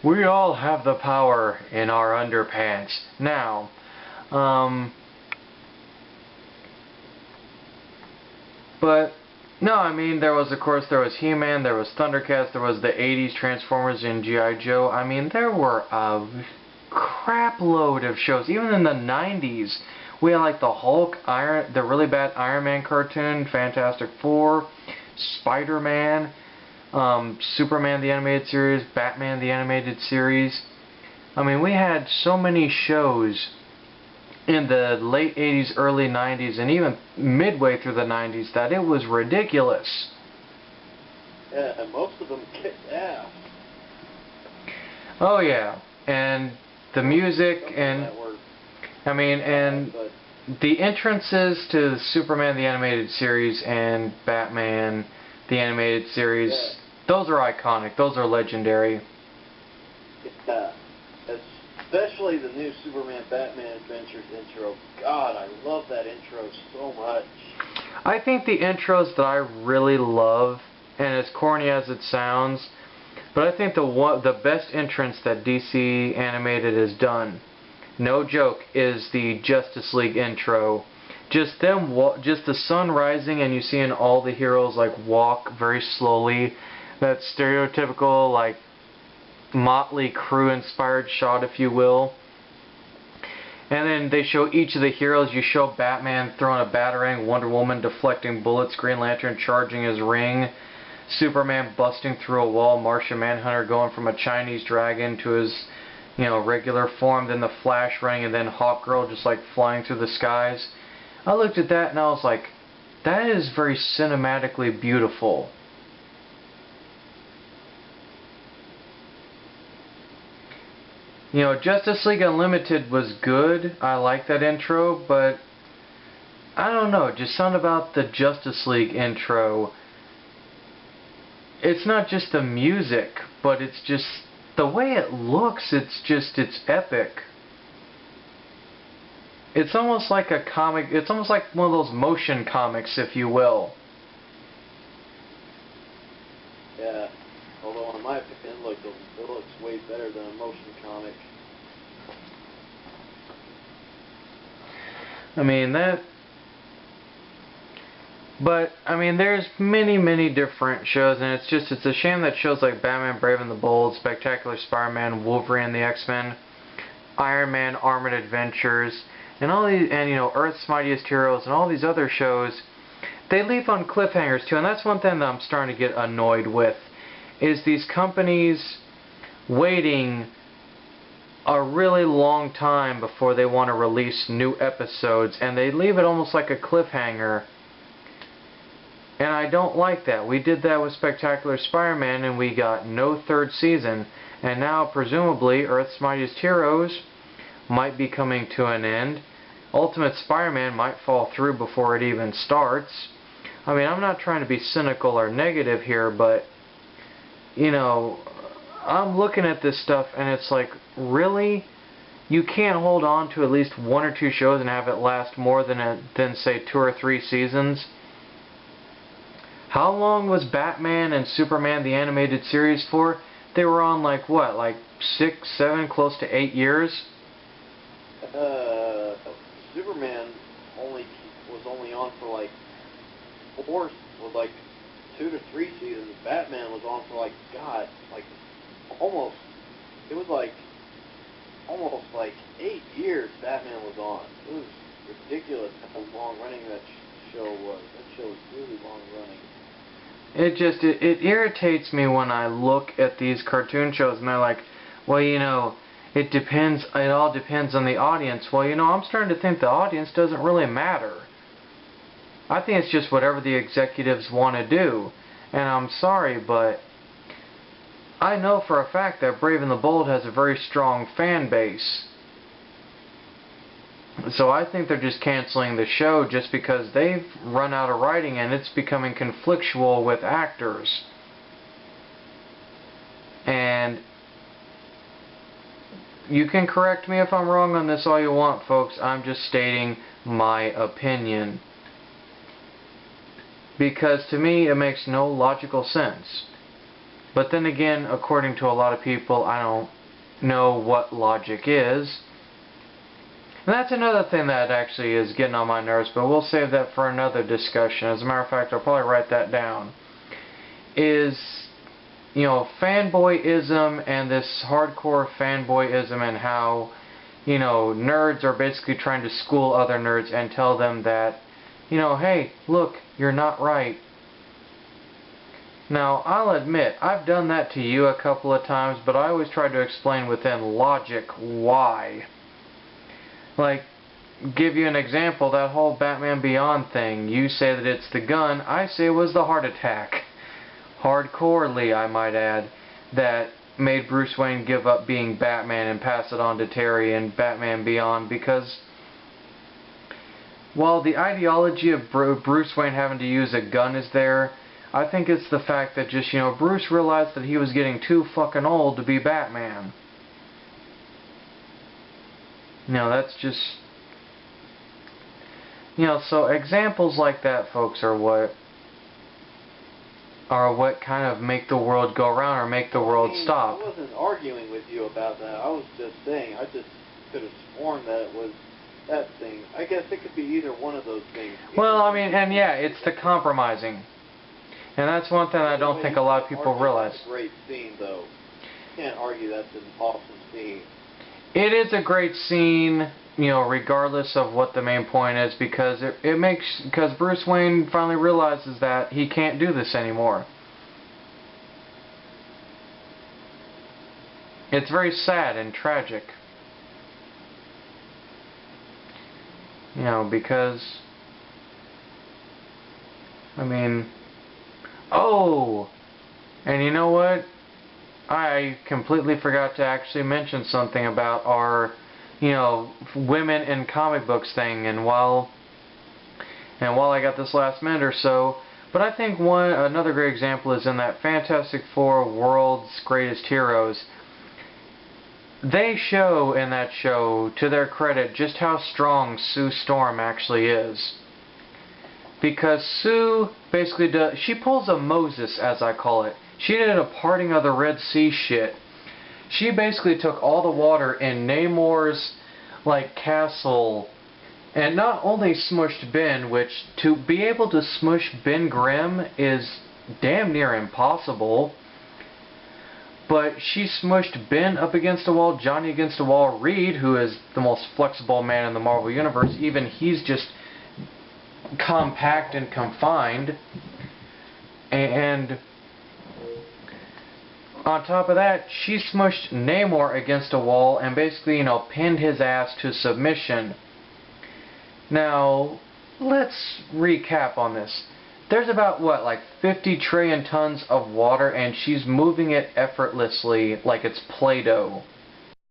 We all have the power in our underpants. Now, but no, I mean there was, of course, there was He-Man, there was Thundercats, there was the '80s Transformers and G.I. Joe. I mean there were a crap load of shows. Even in the '90s, we had like the Hulk, the really bad Iron Man cartoon, Fantastic Four, Spider-Man, Superman the animated series, Batman the animated series. I mean, we had so many shows in the late '80s, early '90s, and even midway through the '90s that it was ridiculous. Yeah, and most of them kicked ass. Oh yeah, and the music, and I mean, and the entrances to Superman the animated series and Batman the animated series, those are iconic. Those are legendary. Yeah, especially the new Superman Batman Adventures intro. God, I love that intro so much. I think the intros that I really love, and as corny as it sounds, but I think the best entrance that DC Animated has done, no joke, is the Justice League intro. Just just the sun rising and you seeing all the heroes like walk very slowly. That stereotypical like Motley Crue inspired shot, if you will. And then they show each of the heroes. You show Batman throwing a batarang, Wonder Woman deflecting bullets, Green Lantern charging his ring, Superman busting through a wall, Martian Manhunter going from a Chinese dragon to his, regular form, then the Flash running, and then Hawkgirl just like flying through the skies. I looked at that and I was like, that is very cinematically beautiful. Justice League Unlimited was good. I like that intro, but I don't know, just something about the Justice League intro. It's not just the music, but it's just the way it looks. It's epic. It's almost like a comic. It's almost like one of those motion comics, if you will. Yeah. Although, in my opinion, it looks way better than a motion comic. But there's many different shows, and it's a shame that shows like Batman Brave and the Bold, Spectacular Spider-Man, Wolverine and the X-Men, Iron Man Armored Adventures, and all these, and Earth's Mightiest Heroes, and all these other shows, they leave on cliffhangers too, and that's one thing that I'm starting to get annoyed with, is these companies waiting a really long time before they want to release new episodes, and they leave it almost like a cliffhanger. And I don't like that. We did that with Spectacular Spider-Man and we got no third season, and now presumably Earth's Mightiest Heroes might be coming to an end. Ultimate Spider-Man might fall through before it even starts. I'm not trying to be cynical or negative here, but I'm looking at this stuff and it's like, really? You can't hold on to at least one or two shows and have it last more than say 2 or 3 seasons? How long was Batman and Superman the animated series for? They were on like what, like 6, 7, close to 8 years? Superman was only on for like 4, with like 2 to 3 seasons. Batman was on for almost 8 years. Batman was on. It was ridiculous how long running that show was. That show was really long running. It irritates me when I look at these cartoon shows and they're like, well, it depends, it all depends on the audience. Well, I'm starting to think the audience doesn't really matter. I think it's just whatever the executives want to do. And I'm sorry, but I know for a fact that Brave and the Bold has a very strong fan base. So I think they're just canceling the show just because they've run out of writing and it's becoming conflictual with actors. And you can correct me if I'm wrong on this all you want, folks. I'm just stating my opinion. Because to me it makes no logical sense. But then again, according to a lot of people, I don't know what logic is. And that's another thing that actually is getting on my nerves, but we'll save that for another discussion. As a matter of fact, I'll probably write that down. Is, you know, fanboyism and this hardcore fanboyism and how, you know, nerds are basically trying to school other nerds and tell them that, you know, hey, look, you're not right. Now, I'll admit, I've done that to you a couple of times, but I always try to explain within logic why. Like, give you an example, that whole Batman Beyond thing. You say that it's the gun, I say it was the heart attack. Hardcorely, I might add, that made Bruce Wayne give up being Batman and pass it on to Terry and Batman Beyond, because while the ideology of Bruce Wayne having to use a gun is there, I think it's the fact that just, you know, Bruce realized that he was getting too fucking old to be Batman. You know, that's just, you know, so examples like that, folks, are what kind of make the world go around or make the world stop. I wasn't arguing with you about that. I was just saying, I just could have sworn that it was that thing. I guess it could be either one of those things. Well, I mean, and yeah, it's the compromising. And that's one thing I don't think a lot of people realize. It's a great scene, though. You can't argue that's an awesome scene. It is a great scene, you know, regardless of what the main point is, because because Bruce Wayne finally realizes that he can't do this anymore. It's very sad and tragic. You know, because, I mean, oh, and you know what? I completely forgot to actually mention something about our, you know, women in comic books thing, and while I got this last minute or so, but I think another great example is in that Fantastic Four World's Greatest Heroes. They show in that show, to their credit, just how strong Sue Storm actually is. Because Sue basically she pulls a Moses, as I call it. She did a parting of the Red Sea shit. She basically took all the water in Namor's, like, castle, and not only smushed Ben, which to be able to smush Ben Grimm is damn near impossible, but she smushed Ben up against a wall, Johnny against a wall, Reed, who is the most flexible man in the Marvel Universe, even he's just compact and confined, and on top of that, she smushed Namor against a wall and basically, you know, pinned his ass to submission. Now, let's recap on this. There's about, what, like 50 trillion tons of water, and she's moving it effortlessly like it's Play-Doh.